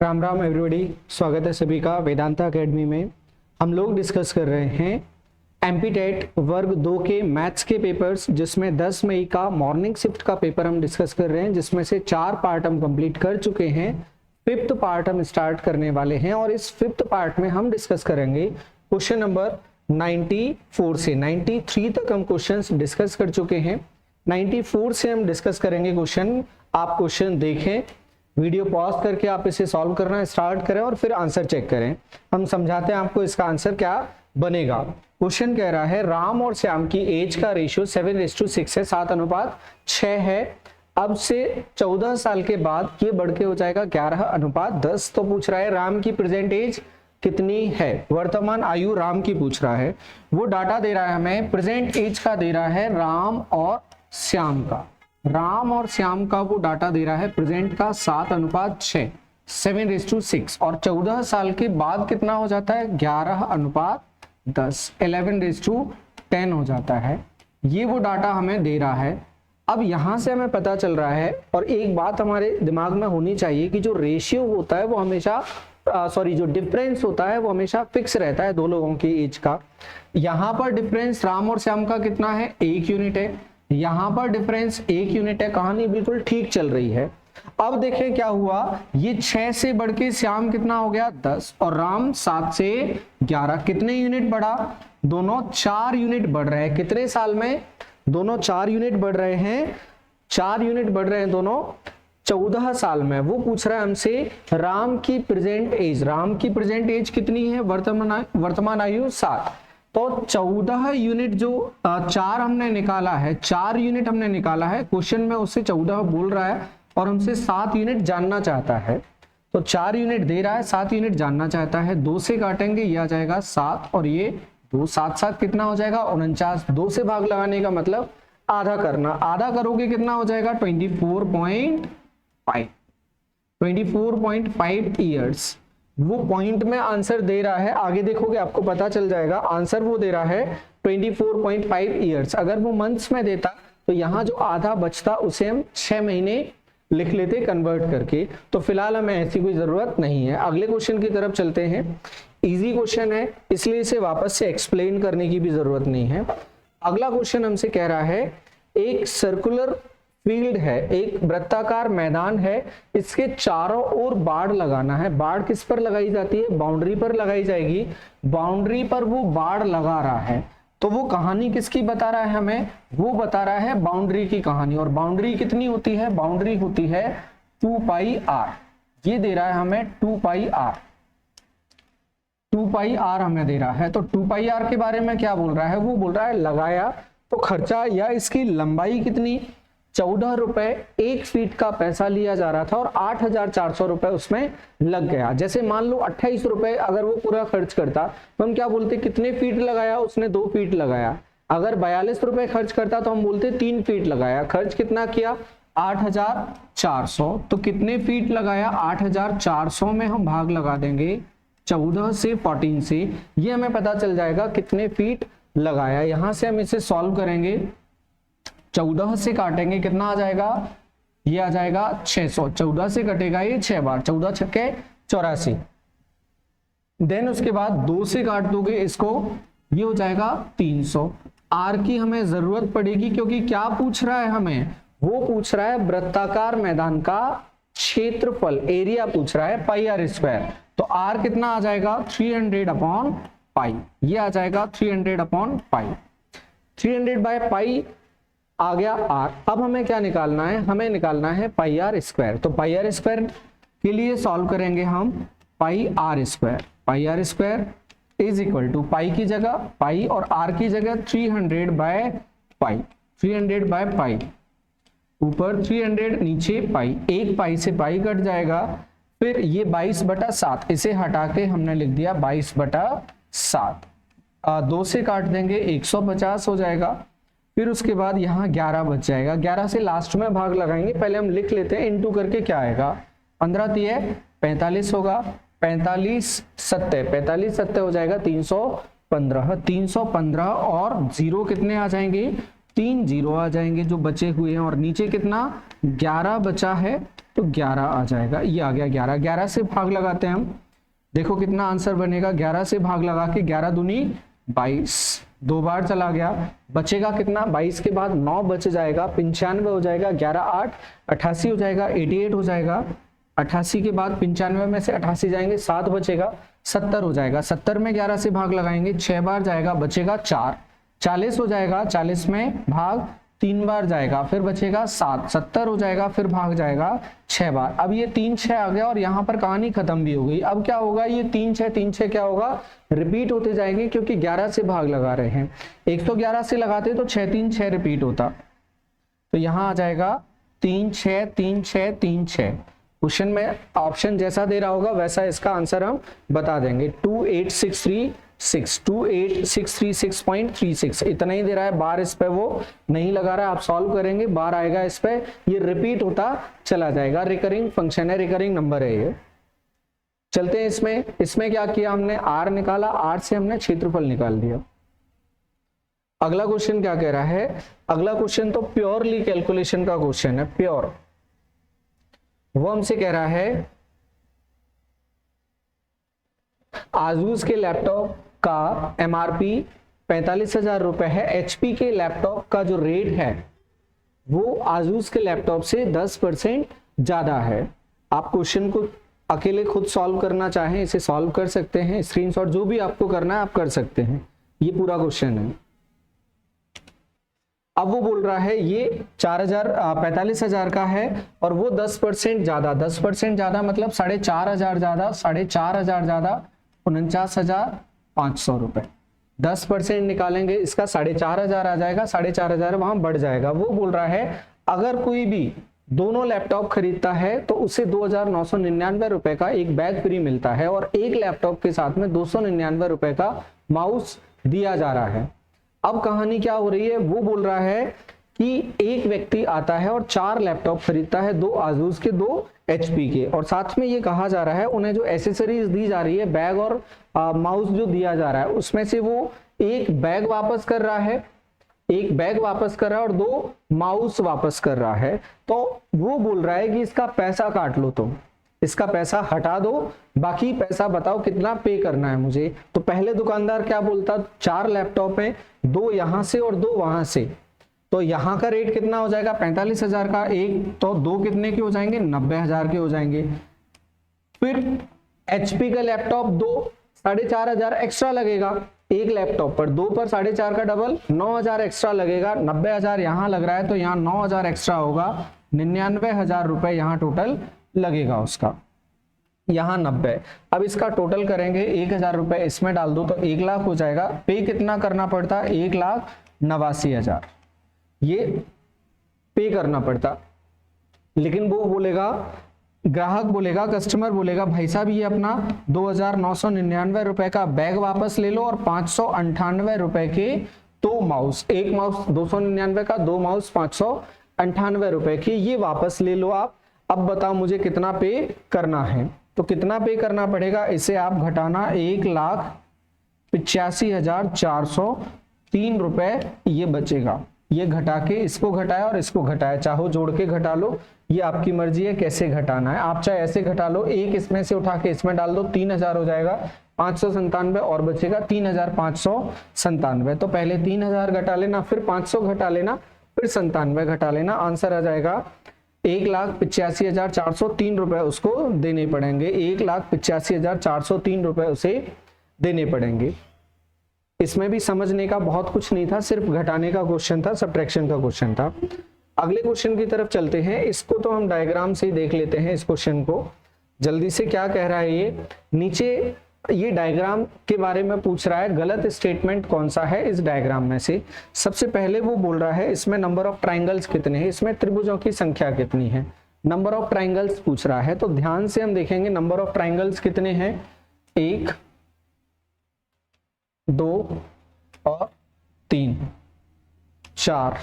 Ram Ram everybody, स्वागत है सभी का वेदांता एकेडमी में। हम लोग डिस्कस कर रहे हैं एमपीटेट वर्ग 2 के मैथ्स के पेपर्स, जिसमें 10 मई का मॉर्निंग शिफ्ट का पेपर हम डिस्कस कर रहे हैं, जिसमें से 4 पार्ट हम कंप्लीट कर चुके हैं। 5th पार्ट हम स्टार्ट करने वाले हैं और इस 5th पार्ट में हम डिस्कस करेंगे क्वेश्चन नंबर 94 से 93 तक हम क्वेश्चंस डिस्कस कर चुके हैं। 94 से हम डिस्कस करेंगे क्वेश्चन। आप क्वेश्चन देखें, वीडियो पॉज करके आप इसे सॉल्व करना स्टार्ट करें और फिर आंसर चेक करें। हम समझाते हैं आपको इसका आंसर क्या बनेगा। क्वेश्चन कह रहा है राम और श्याम की एज का रेशियो 7:6 है, 7:6 है। अब से 14 साल के बाद ये बढ़ के हो जाएगा 11:10। तो पूछ रहा है राम की प्रेजेंट एज कितनी है, वर्तमान आयु राम की पूछ रहा है। वो डाटा दे रहा है हमें, प्रेजेंट एज का दे रहा है राम और श्याम का। राम और श्याम का वो डाटा दे रहा है प्रेजेंट का 7:6, 7:6। और 14 साल के बाद कितना हो जाता है 11:10, 11:10 हो जाता है। ये वो डाटा हमें दे रहा है। अब यहां से हमें पता चल रहा है, और एक बात हमारे दिमाग में होनी चाहिए कि जो रेशियो होता है वो हमेशा जो डिफरेंस होता है वो हमेशा फिक्स रहता है दो लोगों की एज का। यहां पर डिफरेंस राम और श्याम का कितना है, 1 यूनिट है। यहां पर डिफरेंस 1 यूनिट है। कहानी बिल्कुल ठीक चल रही है। अब देखें क्या हुआ, ये 6 से बढ़ के श्याम कितना हो गया 10 और राम 7 से 11। कितने यूनिट बढ़ा, दोनों 4 यूनिट बढ़ रहे हैं। कितने साल में, दोनों 4 यूनिट बढ़ रहे हैं, 4 यूनिट बढ़ रहे हैं दोनों 14 साल में। वो पूछ रहा है हमसे राम की प्रेजेंट एज। राम की प्रेजेंट एज कितनी है, वर्तमान आयु 7। तो 14 यूनिट जो 4 हमने निकाला है, 4 यूनिट हमने निकाला है। क्वेश्चन में उससे 14 बोल रहा है और हमसे 7 यूनिट जानना चाहता है। तो 4 यूनिट दे रहा है, 7 यूनिट जानना चाहता है। 2 से काटेंगे, ये आ जाएगा 7 और ये 2, 7 7 कितना हो जाएगा 49। 2 से भाग लगाने का मतलब आधा करना, आधा करोगे कितना हो जाएगा 24.5, 24.5 ईयर्स। वो पॉइंट में आंसर दे रहा है, आगे देखोगे आपको पता चल जाएगा। आंसर वो दे रहा है 24.5 ईयर्स। अगर वो मंथ्स में देता तो यहाँ जो आधा बचता उसे हम 6 महीने लिख लेते कन्वर्ट करके। तो फिलहाल हमें ऐसी कोई जरूरत नहीं है। अगले क्वेश्चन की तरफ चलते हैं। इजी क्वेश्चन है, इसलिए इसे वापस से एक्सप्लेन करने की भी जरूरत नहीं है। अगला क्वेश्चन हमसे कह रहा है एक सर्कुलर फील्ड है, एक वृत्ताकार मैदान है, इसके चारों ओर बाड़ लगाना है। बाड़ किस पर लगाई जाती है, बाउंड्री पर लगाई जाएगी। बाउंड्री पर वो बाड़ लगा रहा है, तो वो कहानी किसकी बता रहा है हमें, वो बता रहा है बाउंड्री की कहानी। और बाउंड्री कितनी होती है, बाउंड्री होती है 2πr। ये दे रहा है हमें 2πr, 2πr हमें दे रहा है। तो 2πr के बारे में क्या बोल रहा है, वो बोल रहा है लगाया तो खर्चा या इसकी लंबाई कितनी, 14 रुपए 1 फीट का पैसा लिया जा रहा था और 8,400 रुपए उसमें लग गया। जैसे मान लो 28 रुपए अगर वो पूरा खर्च करता तो हम क्या बोलते, कितने फीट लगाया उसने, 2 फीट लगाया। अगर 42 रुपए खर्च करता तो हम बोलते 3 फीट लगाया। खर्च कितना किया 8,400। तो कितने फीट लगाया 8,400 में हम भाग लगा देंगे 14 से 14 से, ये हमें पता चल जाएगा कितने फीट लगाया। यहां से हम इसे सॉल्व करेंगे, 14 से काटेंगे कितना आ जाएगा, ये आ जाएगा 600। 14 से कटेगा ये 6 बार, 14 छक्के 84। देन उसके बाद 2 से काट दोगे इसको, ये हो जाएगा 300। आर की हमें जरूरत पड़ेगी क्योंकि क्या पूछ रहा है हमें, वो पूछ रहा है वृत्ताकार मैदान का क्षेत्रफल, एरिया पूछ रहा है πr²। तो आर कितना आ जाएगा 300/π, ये आ जाएगा 300/π। 300/π आ गया आर। अब हमें क्या निकालना है, हमें निकालना है πr²। तो πr² के लिए सॉल्व करेंगे हम πr²। πr² is equal to पाई की जगह पाई और आर की जगह 300/π, 300/π। ऊपर 300 नीचे पाई, एक पाई से पाई कट जाएगा। फिर ये 22/7, इसे हटा के हमने लिख दिया 22/7। 2 से काट देंगे 150 हो जाएगा। फिर उसके बाद यहाँ 11 बच जाएगा। 11 से लास्ट में भाग लगाएंगे, पहले हम लिख लेते हैं इनटू करके क्या आएगा, 15 तिये 45 होगा, 45 सत्ते 45 सत्ते हो जाएगा 315। 315 और 0 कितने आ जाएंगे, 3 0 आ जाएंगे जो बचे हुए हैं। और नीचे कितना 11 बचा है, तो 11 आ जाएगा, ये आ गया 11। 11 से भाग लगाते हैं हम, देखो कितना आंसर बनेगा। 11 से भाग लगा के 11 दूनी 22, 2 बार चला गया, बचेगा कितना, 22 के बाद 9 बच जाएगा, 95 हो जाएगा, 11 8 88 हो जाएगा, 88 हो जाएगा। 88 के बाद 95 में से 88 जाएंगे, 7 बचेगा, 70 हो जाएगा। 70 में 11 से भाग लगाएंगे, 6 बार जाएगा, बचेगा 4, 40 हो जाएगा। 40 में भाग 3 बार जाएगा, फिर बचेगा 7, 70 हो जाएगा, फिर भाग जाएगा 6 बार। अब ये 3 6 आ गया और यहाँ पर कहानी खत्म भी हो गई। अब क्या होगा, ये 3 6 क्या होगा, रिपीट होते जाएंगे, क्योंकि 11 से भाग लगा रहे हैं। 111 से लगाते तो 6 3 6 रिपीट होता, तो यहाँ आ जाएगा 3 6 3 6 3 6। क्वेश्चन में ऑप्शन जैसा दे रहा होगा वैसा इसका आंसर हम बता देंगे। 28636 28636.36 इतना ही दे रहा है, बार इस पे वो नहीं लगा रहा है। आप सॉल्व करेंगे, बार आएगा इस पे, ये रिपीट होता चला जाएगा। रिकरिंग फंक्शन है, रिकरिंग नंबर है ये। चलते हैं इसमें क्या किया हमने, आर निकाला, आर से हमने क्षेत्रफल निकाल दिया। अगला क्वेश्चन क्या कह रहा है, अगला क्वेश्चन तो प्योरली कैलकुलेशन का क्वेश्चन है, प्योर। वो हमसे कह रहा है आजूस के लैपटॉप का एमआरपी 45,000 रुपए है, एचपी के लैपटॉप का जो रेट है वो आजूस के लैपटॉप से 10% ज्यादा है। आप क्वेश्चन को अकेले खुद सॉल्व करना चाहें इसे सॉल्व कर सकते हैं, स्क्रीनशॉट जो भी आपको करना है आप कर सकते हैं। ये पूरा क्वेश्चन है। अब वो बोल रहा है ये 45,000 का है और वो 10% ज्यादा, 10% ज्यादा मतलब 4,500 ज्यादा, 4,500 ज्यादा 49,500 रुपए। 10% निकालेंगे इसका 4,500 आ जाएगा, 4,500 वहां बढ़ जाएगा। वो बोल रहा है अगर कोई भी दोनों लैपटॉप खरीदता है तो उसे 2,999 रुपए का एक बैग फ्री मिलता है और एक लैपटॉप के साथ में 299 रुपए का माउस दिया जा रहा है। अब कहानी क्या हो रही है, वो बोल रहा है कि एक व्यक्ति आता है और 4 लैपटॉप खरीदता है, 2 आजूस के 2 एचपी के, और साथ में ये कहा जा रहा है उन्हें जो एसेसरीज दी जा रही है, बैग और माउस जो दिया जा रहा है उसमें से वो एक बैग वापस कर रहा है, एक बैग वापस कर रहा है और 2 माउस वापस कर रहा है। तो वो बोल रहा है कि इसका पैसा काट लो, तो इसका पैसा हटा दो, बाकी पैसा बताओ कितना पे करना है मुझे। तो पहले दुकानदार क्या बोलता, 4 लैपटॉप है, 2 यहां से और 2 वहां से, तो यहाँ का रेट कितना हो जाएगा 45,000 का एक, तो 2 कितने के हो जाएंगे 90,000 के हो जाएंगे। फिर एचपी का लैपटॉप 2 4,500 एक्स्ट्रा लगेगा एक लैपटॉप पर, 2 पर 4,500 का डबल 9,000 एक्स्ट्रा लगेगा, 90,000 यहाँ लग रहा है तो यहाँ 9,000 एक्स्ट्रा होगा, 99,000 रुपए यहाँ टोटल लगेगा उसका, यहाँ 90। अब इसका टोटल करेंगे, 1,000 रुपए इसमें डाल दो तो 1 लाख हो जाएगा। पे कितना करना पड़ता, 1,89,000 ये पे करना पड़ता। लेकिन वो बोलेगा, ग्राहक बोलेगा, कस्टमर बोलेगा भाई साहब ये अपना 2,999 रुपए का बैग वापस ले लो और 598 रुपए के 2 माउस, एक माउस 299 का, 2 माउस 598 रुपए के, ये वापस ले लो आप। अब बताओ मुझे कितना पे करना है, तो कितना पे करना पड़ेगा, इसे आप घटाना 1,85,403 रुपए ये बचेगा। ये घटा के इसको घटाया और इसको घटाया, चाहो जोड़ के घटा लो, ये आपकी मर्जी है कैसे घटाना है। आप चाहे ऐसे घटा लो, एक इसमें से उठा के इसमें डाल दो, 3,000 हो जाएगा, 597 और बचेगा 3,597। तो पहले 3,000 घटा लेना, फिर 500 घटा लेना, फिर 97 घटा लेना, आंसर आ जाएगा 1,85,403 रुपए उसको देने पड़ेंगे, 1,85,403 रुपए उसे देने पड़ेंगे। इसमें भी समझने का बहुत कुछ नहीं था, सिर्फ घटाने का क्वेश्चन था, सब्ट्रैक्शन का क्वेश्चन था। अगले क्वेश्चन की तरफ चलते हैं, इसको तो हम डायग्राम से ही देख लेते हैं। इस क्वेश्चन को जल्दी से क्या कह रहा है, ये नीचे ये डायग्राम के बारे में पूछ रहा है, गलत स्टेटमेंट कौन सा है इस डायग्राम में से। सबसे पहले वो बोल रहा है इसमें नंबर ऑफ ट्राइंगल्स कितने हैं, इसमें त्रिभुजों की संख्या कितनी है, नंबर ऑफ ट्राइंगल्स पूछ रहा है। तो ध्यान से हम देखेंगे नंबर ऑफ ट्राइंगल्स कितने हैं, 1 2 और 3 4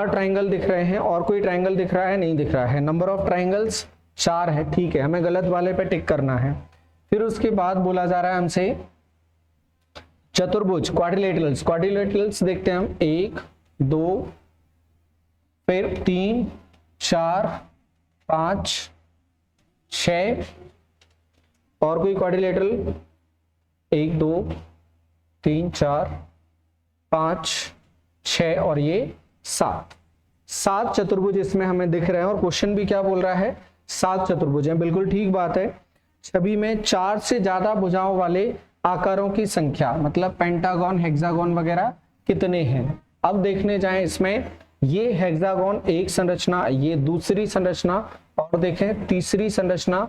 ट्राइंगल दिख रहे हैं, और कोई ट्राइंगल दिख रहा है, नहीं दिख रहा है। नंबर ऑफ ट्राइंगल्स 4 है, ठीक है, हमें गलत वाले पे टिक करना है। फिर उसके बाद बोला जा रहा है हमसे चतुर्भुज, क्वाड्रिलेटरल्स देखते हैं हम, 1 2 फिर 3 4 5 6 और कोई क्वाड्रिलेटरल 1 2 3 4 5 6 और ये 7 चतुर्भुज इसमें हमें दिख रहे हैं और क्वेश्चन भी क्या बोल रहा है 7 चतुर्भुज हैं। बिल्कुल ठीक बात है। छवि में 4 से ज्यादा भुजाओं वाले आकारों की संख्या मतलब पेंटागन हेक्सागन वगैरह कितने हैं। अब देखने जाएं इसमें, ये हेक्सागन एक संरचना, ये दूसरी संरचना और देखें तीसरी संरचना,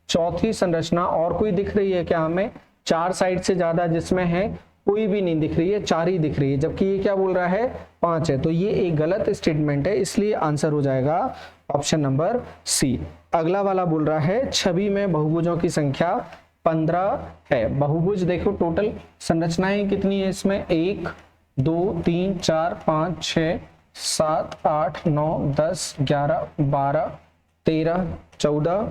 चौथी संरचना और कोई दिख रही है क्या हमें? 4 साइड से ज्यादा जिसमें है कोई भी नहीं दिख रही है, 4 ही दिख रही है, जबकि ये क्या बोल रहा है 5 है। तो ये एक गलत स्टेटमेंट है, इसलिए आंसर हो जाएगा ऑप्शन नंबर सी। अगला वाला बोल रहा है छवि में बहुभुजों की संख्या 15 है। बहुभुज देखो टोटल संरचनाएं कितनी है इसमें, 1 2 3 4 5 6 7 8 9 10 11 12 13 14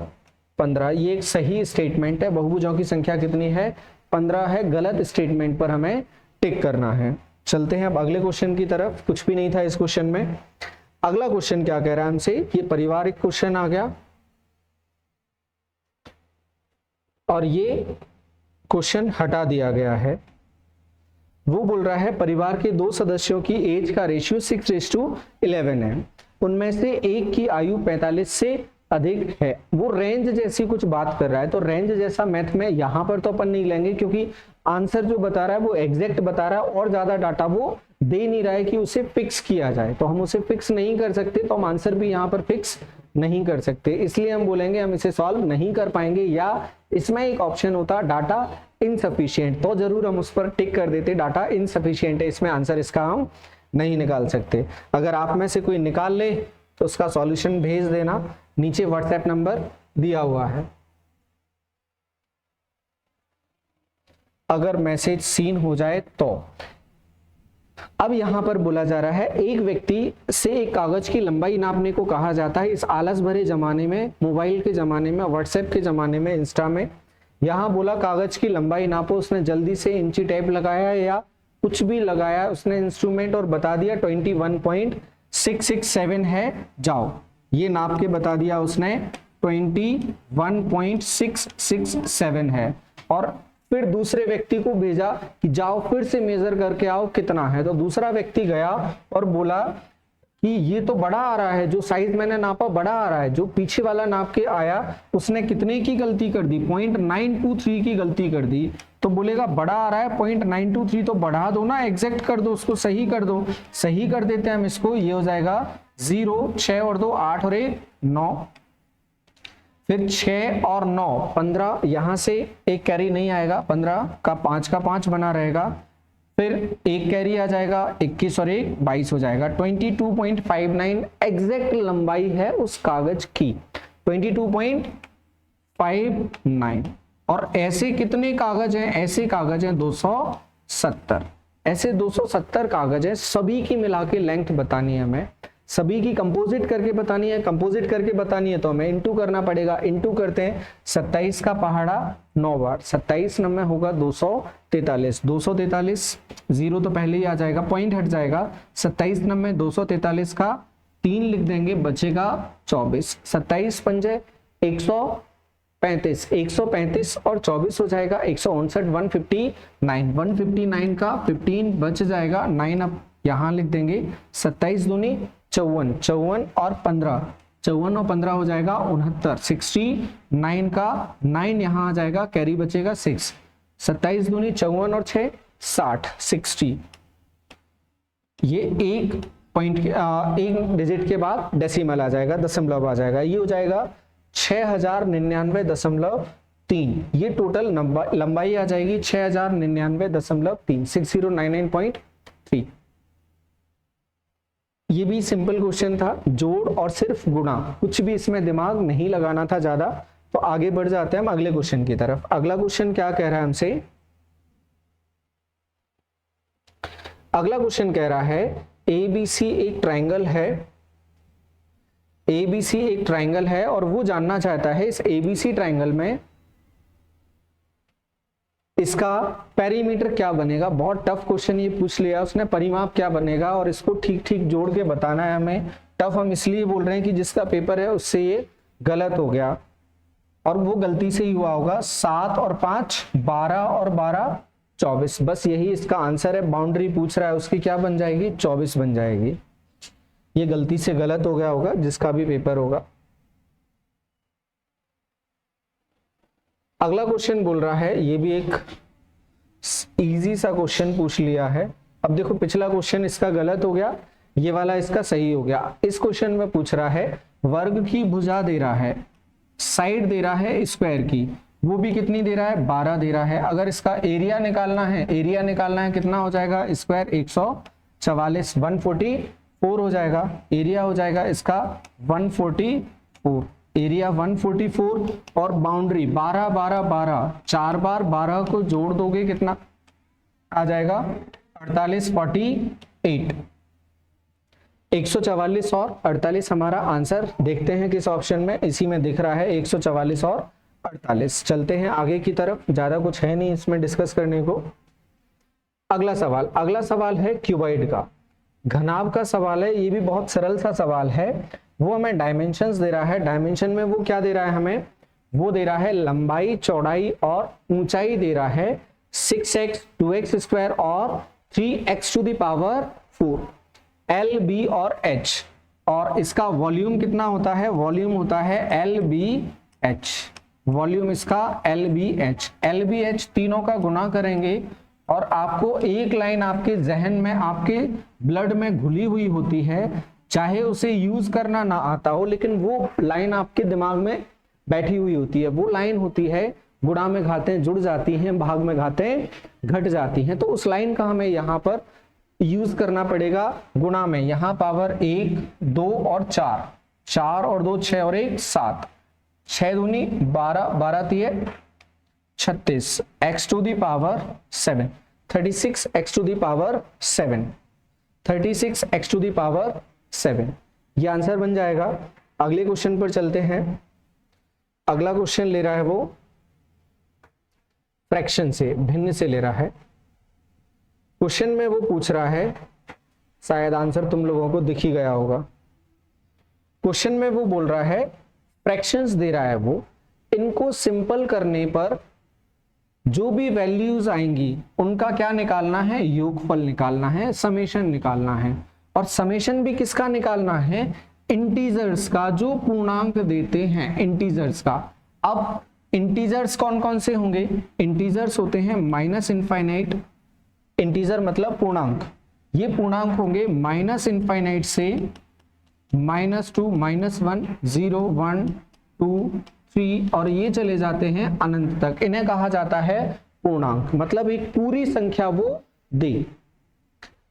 15। ये एक सही स्टेटमेंट है। बहुभुजों की संख्या कितनी है? 15 है। गलत स्टेटमेंट पर हमें टिक करना है। चलते हैं अब अगले क्वेश्चन की तरफ। कुछ भी नहीं था इस क्वेश्चन में। अगला क्वेश्चन क्या कह रहा है हमसे, ये पारिवारिक क्वेश्चन आ गया और ये क्वेश्चन हटा दिया गया है। वो बोल रहा है परिवार के 2 सदस्यों की एज का रेशियो 6:11 है। उनमें से एक की आयु 45 से अधिक है। वो रेंज जैसी कुछ बात कर रहा है, तो रेंज जैसा मैथ में यहां पर तो अपन नहीं लेंगे क्योंकि आंसर जो बता रहा है वो एग्जैक्ट बता रहा है और ज्यादा डाटा वो दे नहीं रहा है कि उसे फिक्स किया जाए, तो हम उसे फिक्स नहीं कर सकते, तो हम आंसर भी यहाँ पर फिक्स नहीं कर सकते। इसलिए हम बोलेंगे हम इसे सॉल्व नहीं कर पाएंगे, या इसमें एक ऑप्शन होता डाटा इनसफिशिएंट, तो जरूर हम उस पर टिक कर देते डाटा इनसफिशिएंट है, इसमें आंसर इसका हम नहीं निकाल सकते। अगर आप में से कोई निकाल ले तो उसका सॉल्यूशन भेज देना, नीचे व्हाट्सएप नंबर दिया हुआ है। अगर मैसेज सीन हो जाए तो। अब यहां पर बोला जा रहा है एक व्यक्ति से एक कागज की लंबाई नापने को कहा जाता है। इस आलस भरे जमाने में, मोबाइल के जमाने में, व्हाट्सएप के जमाने में, इंस्टा में, यहां बोला कागज की लंबाई नापो। उसने जल्दी से इंची टेप लगाया या कुछ भी लगाया, उसने इंस्ट्रूमेंट और बता दिया 21.667 है, जाओ। ये नाप के बता दिया उसने 21.667 है और फिर दूसरे व्यक्ति को भेजा कि जाओ फिर से मेजर करके आओ कितना है। तो दूसरा व्यक्ति गया और बोला कि ये तो बड़ा आ रहा है, जो साइज मैंने नापा बड़ा आ रहा है। जो पीछे वाला नाप के आया उसने कितने की गलती कर दी? 0.923 की गलती कर दी। तो बोलेगा बड़ा आ रहा है 0.923, तो बढ़ा दो ना, एग्जैक्ट कर दो, उसको सही कर दो। सही कर देते हैं हम इसको, ये हो जाएगा 0, 6 और 2 8 और 1 9, फिर 6 और 9 15, यहां से एक कैरी नहीं आएगा, 15 का 5 बना रहेगा, फिर एक कैरी आ जाएगा 21 और 1 22 हो जाएगा। 22.59 एग्जैक्ट लंबाई है उस कागज की, 22.59। और ऐसे कितने कागज हैं? ऐसे कागज हैं 270। ऐसे 270 कागज हैं, सभी की मिला के लेंथ बतानी है हमें, सभी की कंपोजिट करके बतानी है। कंपोजिट करके बतानी है तो हमें इंटू करना पड़ेगा। इंटू करते हैं 27 का पहाड़ा 9 बार, 27 में होगा 243। 243 जीरो तो पहले ही आ जाएगा, पॉइंट हट जाएगा। 27 में 243 का 3 लिख देंगे, बचेगा 24। 27 पंजे 135, 135 और 24 हो जाएगा 159, 159 का 15 बच जाएगा, 9 अब यहां लिख देंगे। 27 दूनी 54, 54 और 15, 54 और 15 हो जाएगा 69, 69 का 9 यहां आ जाएगा, कैरी बचेगा 6। 27 दूनी 54 और 6 60, 60। ये एक पॉइंट एक डिजिट के बाद डेसिमल आ जाएगा, दशमलव आ जाएगा, ये हो जाएगा 6099.3। ये टोटल लंबाई आ जाएगी 6099.3, 6099.3। ये भी सिंपल क्वेश्चन था, जोड़ और सिर्फ गुणा, कुछ भी इसमें दिमाग नहीं लगाना था ज्यादा। तो आगे बढ़ जाते हैं हम अगले क्वेश्चन की तरफ। अगला क्वेश्चन क्या कह रहा है हमसे? अगला क्वेश्चन कह रहा है ABC एक ट्रायंगल है, ABC एक ट्रायंगल है और वो जानना चाहता है इस ABC ट्रायंगल में इसका पेरीमीटर क्या बनेगा। बहुत टफ क्वेश्चन ये पूछ लिया उसने, परिमाप क्या बनेगा और इसको ठीक ठीक जोड़ के बताना है हमें। टफ हम इसलिए बोल रहे हैं कि जिसका पेपर है उससे ये गलत हो गया, और वो गलती से ही हुआ होगा। 7 और 5 12 और 12 24, बस यही इसका आंसर है। बाउंड्री पूछ रहा है उसकी, क्या बन जाएगी? 24 बन जाएगी। ये गलती से गलत हो गया होगा जिसका भी पेपर होगा। अगला क्वेश्चन बोल रहा है, ये भी एक इजी सा क्वेश्चन पूछ लिया है। अब देखो पिछला क्वेश्चन इसका गलत हो गया, ये वाला इसका सही हो गया। इस क्वेश्चन में पूछ रहा है वर्ग की भुजा दे रहा है, साइड दे रहा है स्क्वायर की, वो भी कितनी दे रहा है? 12 दे रहा है। अगर इसका एरिया निकालना है, एरिया निकालना है कितना हो जाएगा? स्क्वायर 144 144 हो जाएगा। एरिया हो जाएगा इसका 144, एरिया 144, और बाउंड्री 12 12 12, 4 बार 12 को जोड़ दोगे कितना आ जाएगा? 48 48, 144 और 48 हमारा आंसर। देखते हैं किस ऑप्शन में, इसी में दिख रहा है 144 और 48। चलते हैं आगे की तरफ, ज्यादा कुछ है नहीं इसमें डिस्कस करने को। अगला सवाल है क्यूबॉइड का, घनाभ का सवाल है। ये भी बहुत सरल सा सवाल है। वो हमें डायमेंशंस दे रहा है। डायमेंशन में वो क्या दे रहा है हमें? वो दे रहा है लंबाई, चौड़ाई और ऊंचाई दे रहा है 6x 2x स्क्वायर और 3x to the power 4, L B और H। और इसका वॉल्यूम कितना होता है? वॉल्यूम होता है LBH, वॉल्यूम इसका LBH। LBH तीनों का गुना करेंगे और आपको एक लाइन आपके जहन में, आपके ब्लड में घुली हुई होती है, चाहे उसे यूज करना ना आता हो, लेकिन वो लाइन आपके दिमाग में बैठी हुई होती है। वो लाइन होती है गुणा में घातें जुड़ जाती हैं, भाग में घातें घट जाती हैं। तो उस लाइन का हमें यहाँ पर यूज करना पड़ेगा गुणा में। यहाँ पावर 1 2 और 4, 4 और 2 6 और 1 7, 6 दूनी 12, 12 तिये 36, x to the power 7, 36 x to the power 7, 36 x to the power 7, ये आंसर बन जाएगा। अगले क्वेश्चन पर चलते हैं। अगला क्वेश्चन ले रहा है वो फ्रैक्शन से, भिन्न से ले रहा है। क्वेश्चन में वो पूछ रहा है, शायद आंसर तुम लोगों को दिख ही गया होगा। क्वेश्चन में वो बोल रहा है फ्रैक्शंस दे रहा है वो, इनको सिंपल करने पर जो भी वैल्यूज आएंगी उनका क्या निकालना है? योगफल निकालना है, समेशन निकालना है। और समेशन भी किसका निकालना है? इंटीजर्स का, जो पूर्णांक देते हैं इंटीजर्स का। अब इंटीजर्स कौन कौन से होंगे? इंटीजर्स होते हैं माइनस इनफाइनाइट, इंटीजर मतलब पूर्णांक, ये पूर्णांक होंगे माइनस इनफाइनाइट से -2 -1 0 1 2 3 और ये चले जाते हैं अनंत तक। इन्हें कहा जाता है पूर्णांक, मतलब एक पूरी संख्या वो दे।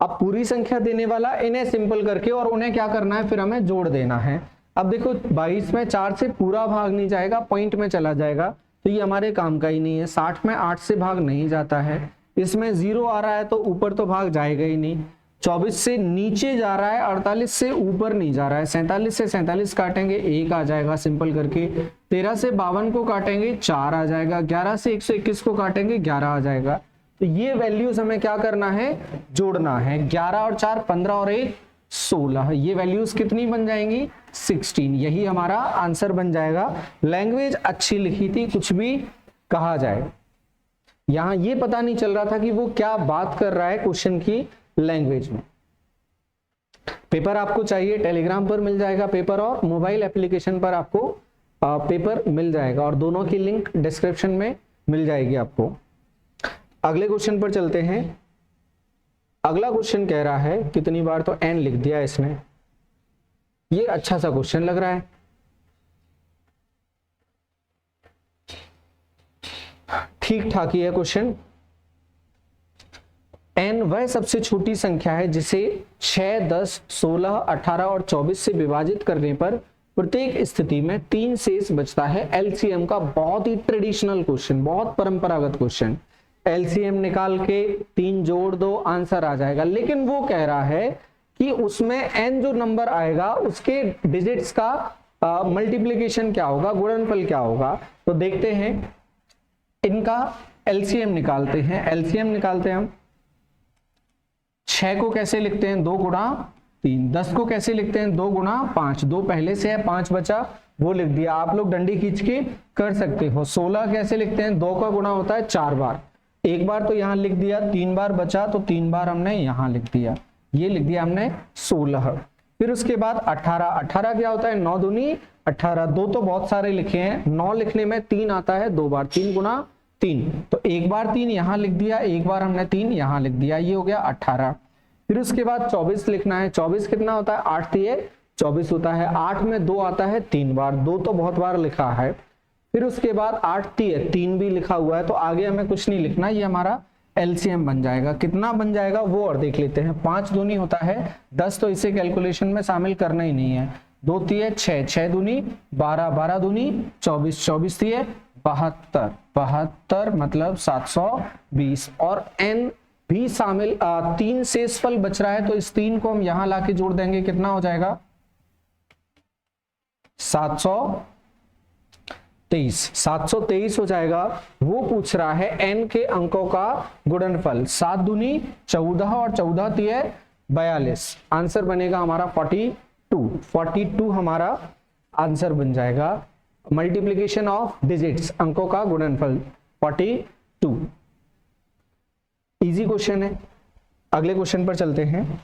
अब पूरी संख्या देने वाला इन्हें सिंपल करके और उन्हें क्या करना है? फिर हमें जोड़ देना है। अब देखो 22 में 4 से पूरा भाग नहीं जाएगा, पॉइंट में चला जाएगा, तो ये हमारे काम का ही नहीं है। 60 में 8 से भाग नहीं जाता है, इसमें 0 आ रहा है तो ऊपर तो भाग जाएगा ही नहीं। 24 से नीचे जा रहा है, 48 से ऊपर नहीं जा रहा है। 47 से 47 काटेंगे 1 आ जाएगा सिंपल करके। 13 से 52 को काटेंगे 4 आ जाएगा। 11 से 121 को काटेंगे 11 आ जाएगा। तो ये वैल्यूज हमें क्या करना है? जोड़ना है। 11 और 4 15 और 1 16, ये वैल्यूज कितनी बन जाएंगी? 16। यही हमारा आंसर बन जाएगा। लैंग्वेज अच्छी लिखी थी, कुछ भी कहा जाए। यहां ये पता नहीं चल रहा था कि वो क्या बात कर रहा है क्वेश्चन की लैंग्वेज में। पेपर आपको चाहिए, टेलीग्राम पर मिल जाएगा पेपर, और मोबाइल एप्लीकेशन पर आपको पेपर मिल जाएगा, और दोनों की लिंक डिस्क्रिप्शन में मिल जाएगी आपको। अगले क्वेश्चन पर चलते हैं। अगला क्वेश्चन कह रहा है, कितनी बार तो एन लिख दिया इसने, ये अच्छा सा क्वेश्चन लग रहा है। ठीक ठाक ही है क्वेश्चन। n वह सबसे छोटी संख्या है जिसे 6, 10, 16, 18 और 24 से विभाजित करने पर प्रत्येक स्थिति में 3 शेष बचता है। एलसीएम का बहुत ही ट्रेडिशनल क्वेश्चन, बहुत परंपरागत क्वेश्चन। एलसीएम निकाल के 3 जोड़ दो, आंसर आ जाएगा। लेकिन वो कह रहा है कि उसमें n जो नंबर आएगा उसके डिजिट्स का मल्टीप्लीकेशन क्या होगा, गुणनफल क्या होगा। तो देखते हैं, इनका एलसीएम निकालते हैं। एलसीएम निकालते हैं हम। 6 को कैसे लिखते हैं? 2 गुणा 3। 10 को कैसे लिखते हैं? 2 गुणा 5। 2 पहले से है, 5 बचा, वो लिख दिया। आप लोग डंडी खींच के कर सकते हो। 16 कैसे लिखते हैं, 2 का गुणा होता है 4 बार, एक बार तो यहाँ लिख दिया, 3 बार बचा तो 3 बार हमने यहाँ लिख दिया, ये लिख दिया हमने 16। फिर उसके बाद 18, 18 क्या होता है, 9 दूनी 18, 2 तो बहुत सारे लिखे हैं, 9 लिखने में 3 आता है 2 बार, 3 गुना 3, तो एक बार 3 यहाँ लिख दिया, एक बार हमने 3 यहाँ लिख दिया, ये हो गया 18। फिर उसके बाद 24 लिखना है। 24 कितना होता है, 8 दिए 24 होता है, 8 में 2 आता है 3 बार, 2 तो बहुत बार लिखा है। फिर उसके बाद 8 3 भी लिखा हुआ है, तो आगे हमें कुछ नहीं लिखना, ये हमारा एलसीएम बन जाएगा। कितना बन जाएगा वो और देख लेते हैं। 5 दूनी होता है 10, तो इसे कैलकुलेशन में शामिल करना ही नहीं है। 2 तिये 6, 6 दूनी 12, 12 दूनी 24, 24 तिये 72, 72 मतलब 720, और n भी शामिल, 3 शेषफल बच रहा है, तो इस 3 को हम यहां लाके जोड़ देंगे, कितना हो जाएगा 723 हो जाएगा। वो पूछ रहा है n के अंकों का गुणनफल, 7 दूनी 14 और 14 तिये 42, आंसर बनेगा हमारा 42 हमारा आंसर बन जाएगा। मल्टीप्लीकेशन ऑफ डिजिट्स, अंकों का गुणनफल 42। इजी क्वेश्चन है। अगले क्वेश्चन पर चलते हैं।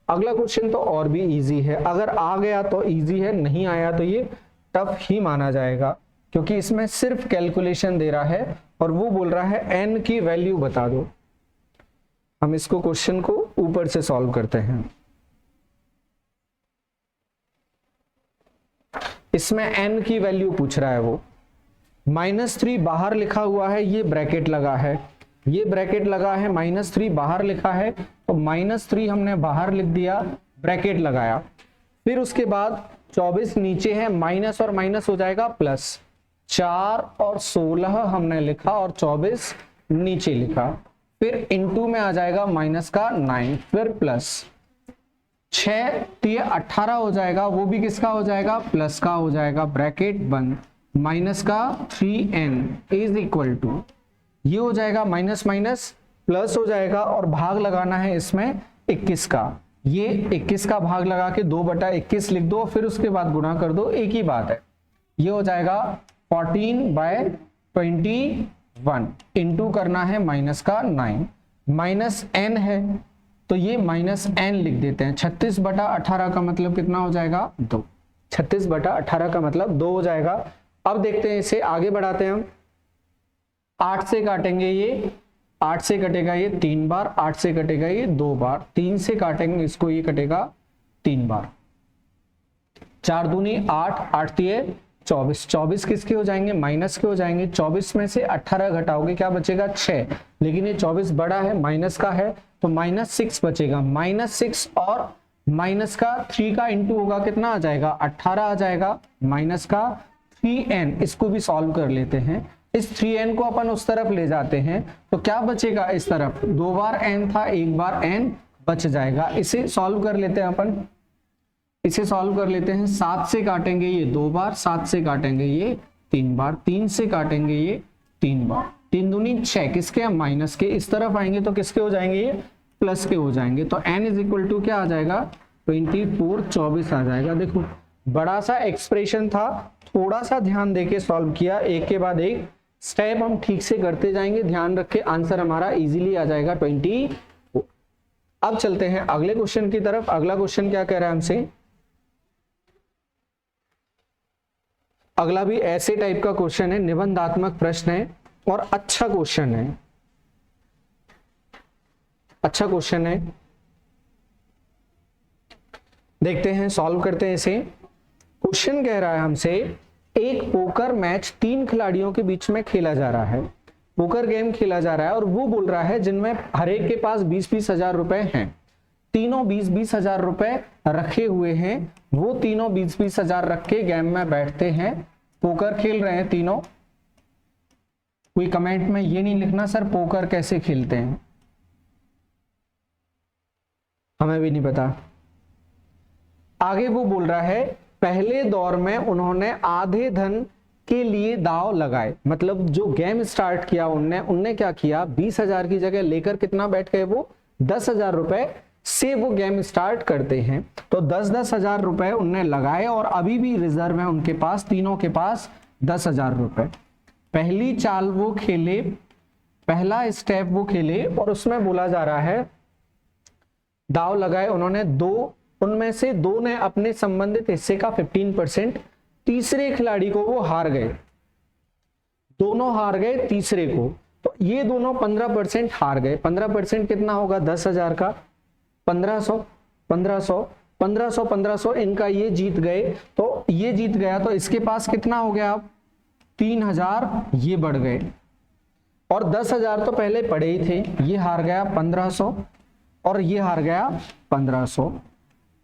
अगला क्वेश्चन तो और भी इजी है, अगर आ गया तो इजी है, नहीं आया तो ये टफ ही माना जाएगा, क्योंकि इसमें सिर्फ कैलकुलेशन दे रहा है और वो बोल रहा है n की वैल्यू बता दो। हम इसको क्वेश्चन को ऊपर से सॉल्व करते हैं। इसमें n की वैल्यू पूछ रहा है वो। -3 बाहर लिखा हुआ है, ये ब्रैकेट लगा है, ये ब्रैकेट लगा है, -3 बाहर लिखा है, तो -3 हमने बाहर लिख दिया, ब्रैकेट लगाया। फिर उसके बाद 24 नीचे है, माइनस और माइनस हो जाएगा प्लस, 4 और 16 हमने लिखा और 24 नीचे लिखा। फिर इनटू में आ जाएगा माइनस का 9, फिर प्लस 6 तो ये 18 हो जाएगा, वो भी किसका हो जाएगा, प्लस का हो जाएगा, ब्रैकेट बंद, माइनस का 3n इज इक्वल टू, ये हो जाएगा माइनस माइनस प्लस हो जाएगा, और भाग लगाना है इसमें 21 का, ये 21 का भाग लगा के 2/21 लिख दो, फिर उसके बाद गुणा कर दो, एक ही बात है। ये हो जाएगा 14/21, इंटू करना है माइनस का 9, माइनस n है तो ये माइनस n लिख देते हैं। 36/18 का मतलब कितना हो जाएगा, 2, 36/18 का मतलब 2 हो जाएगा। अब देखते हैं, इसे आगे बढ़ाते हैं हम। 8 से काटेंगे ये, 8 से कटेगा ये 3 बार, 8 से कटेगा ये 2 बार, 3 से काटेंगे इसको, ये कटेगा 3 बार, 4 दूनी 8, 8 तिये 24, 24 किसके हो जाएंगे, माइनस के हो जाएंगे। 24 में से 18 घटाओगे क्या बचेगा, 6, लेकिन ये 24 बड़ा है, माइनस का है, तो -6 बचेगा। -6 और माइनस का 3 का इंटू होगा, कितना आ जाएगा, 18 आ जाएगा, माइनस का 3n, इसको भी सॉल्व कर लेते हैं। इस 3n को अपन उस तरफ ले जाते हैं तो क्या बचेगा, इस तरफ 2 बार n था, 1 बार n बच जाएगा। इसे सॉल्व कर लेते हैं अपन, इसे सॉल्व कर लेते हैं। 7 से काटेंगे ये 2 बार, 7 से काटेंगे ये 3 बार, 3 से काटेंगे ये 3 बार, 3 दूनी 6, किसके, माइनस के। इस तरफ आएंगे तो किसके हो जाएंगे, ये प्लस के हो जाएंगे। तो n इज इक्वल टू क्या आ जाएगा, 24 आ जाएगा। देखो बड़ा सा एक्सप्रेशन था, थोड़ा सा ध्यान देके सॉल्व किया, एक के बाद एक स्टेप हम ठीक से करते जाएंगे, ध्यान रख के आंसर हमारा इजीली आ जाएगा 20। अब चलते हैं अगले क्वेश्चन की तरफ। अगला क्वेश्चन क्या कह रहा है हमसे, अगला भी ऐसे टाइप का क्वेश्चन है, निबंधात्मक प्रश्न है और अच्छा क्वेश्चन है, अच्छा क्वेश्चन है। देखते हैं, सॉल्व करते हैं इसे। क्वेश्चन कह रहा है हमसे, एक पोकर मैच 3 खिलाड़ियों के बीच में खेला जा रहा है, पोकर गेम खेला जा रहा है, और वो बोल रहा है जिनमें हर एक के पास 20-20 हजार रुपए हैं, तीनों 20-20 हजार रुपए रखे हुए हैं, वो तीनों 20-20 हजार रख के गेम में बैठते हैं, पोकर खेल रहे हैं तीनों। कोई कमेंट में ये नहीं लिखना सर पोकर कैसे खेलते हैं, हमें भी नहीं पता। आगे वो बोल रहा है पहले दौर में उन्होंने आधे धन के लिए दांव लगाए, मतलब जो गेम स्टार्ट किया उनने क्या किया, 20 हजार की जगह लेकर कितना बैठ गए, वो 10 हजार रुपए से वो गेम स्टार्ट करते हैं तो 10-10 हजार रुपए उनने लगाए और अभी भी रिजर्व है उनके पास, तीनों के पास 10,000 रुपए। पहली चाल वो खेले, पहला स्टेप वो खेले और उसमें बोला जा रहा है दाव लगाए उन्होंने दो, उनमें से दो ने अपने संबंधित हिस्से का 15%, तीसरे खिलाड़ी को वो हार गए, दोनों हार गए तीसरे को, तो ये दोनों 15% हार गए। 15% कितना होगा 10,000 का 1500, 1500, 1500, 1500 इनका ये जीत गए, तो ये जीत गया तो इसके पास कितना हो गया अब 3,000 ये बढ़ गए और 10,000 तो पहले पड़े ही थे, ये हार गया 1500 और ये हार गया 1500।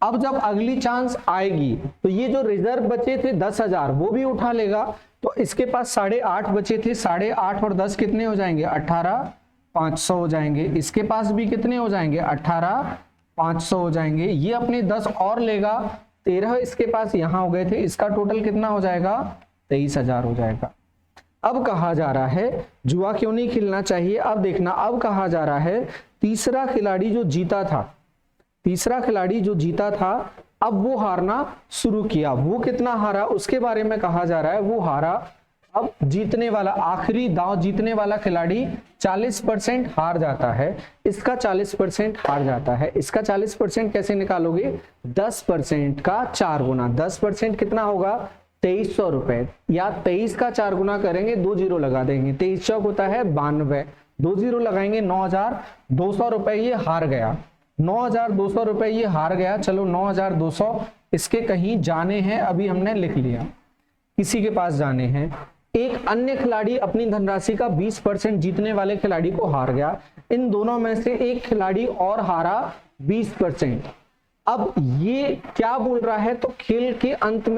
अब जब अगली चांस आएगी तो ये जो रिजर्व बचे थे 10,000 वो भी उठा लेगा, तो इसके पास 8.5 बचे थे, 8.5 और 10 कितने हो जाएंगे 18,500 हो जाएंगे। इसके पास भी कितने हो जाएंगे 18,500 हो जाएंगे। ये अपने 10 और लेगा, 13 इसके पास यहां हो गए थे, इसका टोटल कितना हो जाएगा 23,000 हो जाएगा। अब कहा जा रहा है जुआ क्यों नहीं खेलना चाहिए। अब देखना, अब कहा जा रहा है तीसरा खिलाड़ी जो जीता था, तीसरा खिलाड़ी जो जीता था अब वो हारना शुरू किया। वो कितना हारा उसके बारे में कहा जा रहा है, वो हारा। अब जीतने वाला, आखिरी दांव जीतने वाला खिलाड़ी 40% हार जाता है, इसका 40% हार जाता है। इसका 40% कैसे निकालोगे 10% का 4 गुना, 10% कितना होगा 2300 रुपए, या 23 का 4 गुना करेंगे, 2 जीरो लगा देंगे, 23 चौक होता है 92, 2 जीरो लगाएंगे 9,200 रुपए ये हार गया, 9,200 रुपए ये हार गया। चलो 9,200 इसके कहीं जाने हैं, अभी हमने लिख लिया, किसी के पास जाने हैं। एक अन्य खिलाड़ी अपनी धनराशि का 20% जीतने वाले खिलाड़ी को हार गया, इन दोनों में से एक खिलाड़ी और हारा 20%। अब ये क्या बोल रहा है, तो खेल के अंत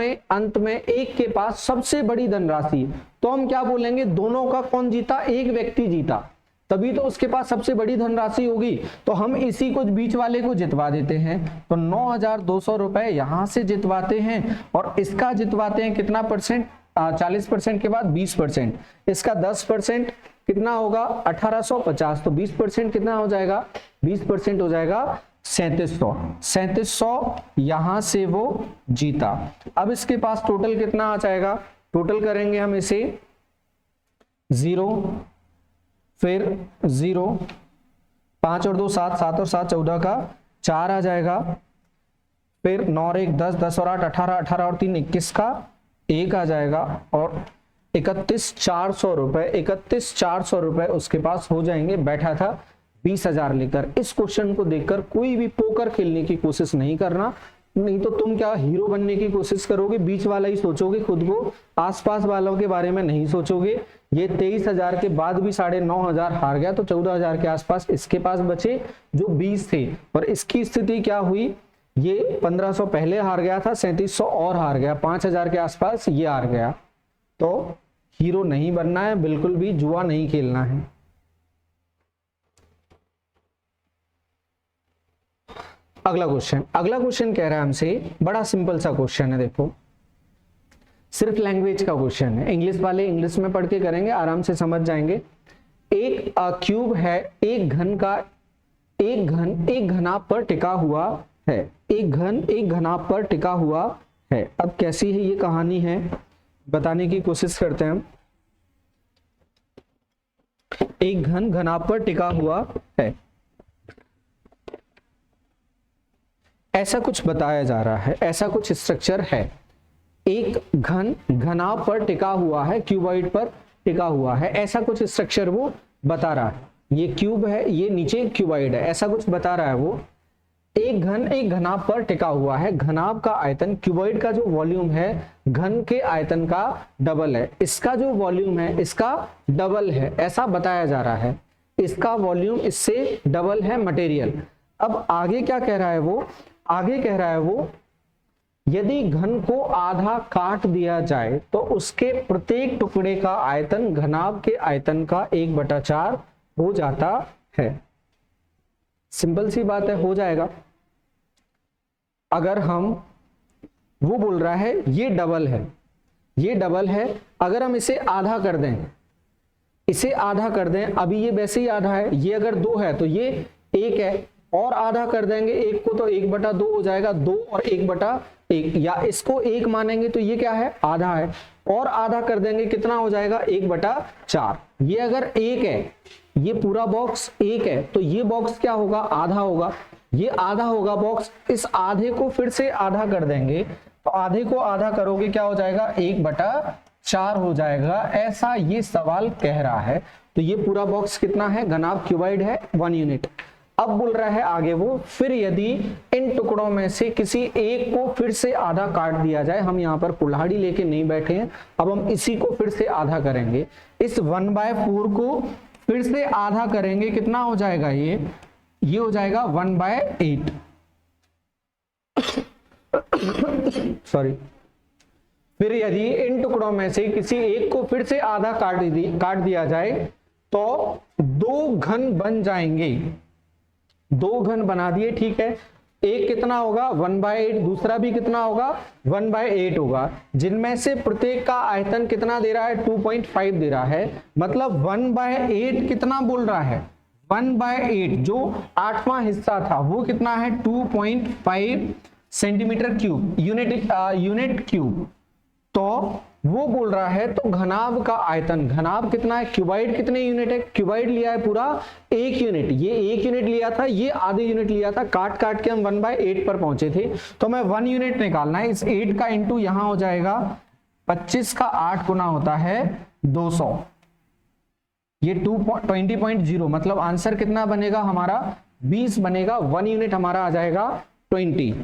में एक के पास सबसे बड़ी धनराशि, तो हम क्या बोलेंगे दोनों का कौन जीता, एक व्यक्ति जीता, तभी तो उसके पास सबसे बड़ी धनराशि होगी, तो हम इसी को बीच वाले को जितवा देते हैं। तो 9,200 रुपए यहां से जितवाते हैं और इसका जितवाते हैं कितना परसेंट, 40% के बाद 20%, इसका 10% कितना होगा 1850, तो 20% कितना हो जाएगा 20% हो जाएगा 3700, 3700 यहां से वो जीता। अब इसके पास टोटल कितना आ जाएगा, टोटल करेंगे हम इसे 0 फिर 0, 5 और 2 7, 7 और 7 14 का 4 आ जाएगा, फिर 9 और 1 10, 10 और 8 18, 18 और 3 21 का 1 आ जाएगा और 31,400 रुपए, 31,400 रुपए उसके पास हो जाएंगे। बैठा था 20,000 लेकर। इस क्वेश्चन को देखकर कोई भी पोकर खेलने की कोशिश नहीं करना, नहीं तो तुम क्या हीरो बनने की कोशिश करोगे, बीच वाला ही सोचोगे खुद को, आसपास वालों के बारे में नहीं सोचोगे। ये 23,000 के बाद भी 9,500 हार गया, तो 14,000 के आसपास इसके पास बचे जो 20 थे, और इसकी स्थिति क्या हुई, ये 1500 पहले हार गया था, 3700 और हार गया, 5,000 के आसपास ये हार गया। तो हीरो नहीं बनना है, बिल्कुल भी जुआ नहीं खेलना है। अगला क्वेश्चन कह रहा है हमसे, बड़ा सिंपल सा क्वेश्चन है, देखो सिर्फ लैंग्वेज का क्वेश्चन है, इंग्लिश वाले इंग्लिश में पढ़ के करेंगे, आराम से समझ जाएंगे। एक क्यूब है, एक घनाभ पर टिका हुआ है, एक घनाभ पर टिका हुआ है। अब कैसी है ये कहानी है, बताने की कोशिश करते हैं हम। एक घनाभ पर टिका हुआ है, ऐसा कुछ बताया जा रहा है, ऐसा कुछ स्ट्रक्चर है। एक घनाभ पर टिका हुआ है, क्यूबॉइड पर टिका हुआ है, ऐसा कुछ स्ट्रक्चर वो बता रहा है। ये क्यूब है, ये नीचे क्यूबॉइड है, ऐसा कुछ बता रहा है वो। एक घनाभ पर टिका हुआ है, घनाभ का आयतन, क्यूबॉइड का जो वॉल्यूम है घन के आयतन का डबल है, इसका जो वॉल्यूम है इसका डबल है, ऐसा बताया जा रहा है। इसका वॉल्यूम इससे डबल है मटेरियल। अब आगे क्या कह रहा है वो, आगे कह रहा है वो यदि घन को आधा काट दिया जाए तो उसके प्रत्येक टुकड़े का आयतन घनाभ के आयतन का 1/4 हो जाता है। सिंपल सी बात है, हो जाएगा। अगर हम, वो बोल रहा है ये डबल है, ये डबल है, अगर हम इसे आधा कर दें, इसे आधा कर दें, अभी ये वैसे ही आधा है, ये अगर 2 है तो ये 1 है, और आधा कर देंगे एक को तो 1/2 हो जाएगा, 2 और 1/1, या इसको 1 मानेंगे तो ये क्या है, आधा है, और आधा कर देंगे कितना हो जाएगा, 1/4। ये अगर 1 है, ये पूरा बॉक्स 1 है, तो ये बॉक्स क्या होगा, आधा होगा, ये आधा होगा बॉक्स। इस आधे को फिर से आधा कर देंगे, तो आधे को आधा करोगे क्या हो जाएगा, 1/4 हो जाएगा, ऐसा ये सवाल कह रहा है। तो ये पूरा बॉक्स कितना है, घनाभ क्यूबाइड है 1 यूनिट। अब बोल रहा है आगे वो, फिर यदि इन टुकड़ों में से किसी एक को फिर से आधा काट दिया जाए, हम यहाँ पर कुल्हाड़ी लेके नहीं बैठे हैं, अब हम इसी को फिर से आधा करेंगे, इस 1/4 को फिर से आधा करेंगे, कितना हो जाएगा, ये हो जाएगा 1/8 सॉरी। फिर यदि इन टुकड़ों में से किसी एक को फिर से आधा काट दिया जाए तो 2 घन बन जाएंगे, 2 घन बना दिए, ठीक है। एक कितना होगा 1/8, दूसरा भी कितना होगा 1/8 होगा, जिनमें से प्रत्येक का आयतन कितना दे रहा है, 2.5 दे रहा है, मतलब 1/8 कितना बोल रहा है, 1/8 जो 8वां हिस्सा था वो कितना है 2.5 सेंटीमीटर क्यूब, यूनिट क्यूब। तो वो बोल रहा है तो घनाभ का आयतन, घनाभ कितना है, क्यूबाइड कितने यूनिट है, क्यूबाइड लिया है पूरा 1 यूनिट, ये 1 यूनिट लिया था, ये आधे यूनिट लिया था, काट काट के हम 1/8 पर पहुंचे थे। तो मैं 1 यूनिट निकालना है, इस 8 का इंटू यहां हो जाएगा 25 का 8 गुना होता है 200, ये 20.0, मतलब आंसर कितना बनेगा हमारा 20 बनेगा। 1 यूनिट हमारा आ जाएगा 20,